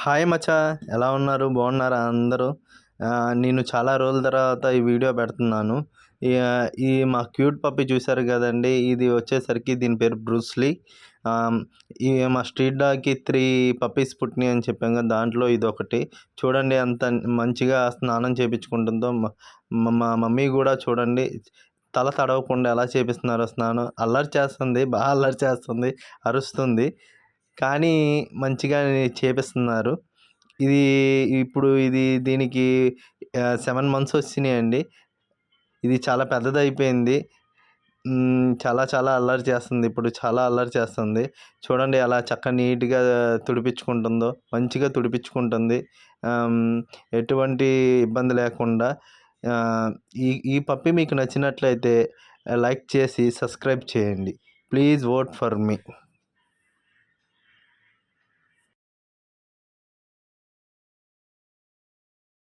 Hi మచ్చా, ఎలా ఉన్నారు? బాగున్నారా అందరూ? నేను చాలా రోజుల తర్వాత ఈ వీడియో పెడుతున్నాను. ఈ మా క్యూట్ పప్పీ చూశారు కదండి. ఇది వచ్చేసరికి దీని పేరు బ్రూస్లీ. ఆమ్, ఈ మా స్ట్రీట్ డాగ్కి 3 పప్పీస్ పుట్టినాయి అని చెప్పాం కదా, దాంట్లో ఇదొకటి. చూడండి ఎంత మంచిగా స్నానం చేయించుకుంటుందో. మా మమ్మీ కూడా చూడండి, తల తడవకుండా ఎలా చేపిస్తున్నారో స్నానం. అల్లరి చేస్తుంది, బాగా అల్లరి చేస్తుంది, అరుస్తుంది, కానీ మంచిగా చేపిస్తున్నారు. ఇది ఇప్పుడు దీనికి 7 మంత్స్ వచ్చినాయండి. ఇది చాలా పెద్దదయిపోయింది. చాలా చాలా అల్లరి చేస్తుంది. ఇప్పుడు చాలా అల్లరి చేస్తుంది. చూడండి ఎలా నీట్‌గా తుడిపించుకుంటుందో. మంచిగా తుడిపించుకుంటుంది. ఎటువంటి ఇబ్బంది లేకుండా. ఆహ్, ఈ ఈ పప్పీ మీకు నచ్చినట్లయితే లైక్ చేసి సబ్స్క్రైబ్ చేయండి. Please vote for me.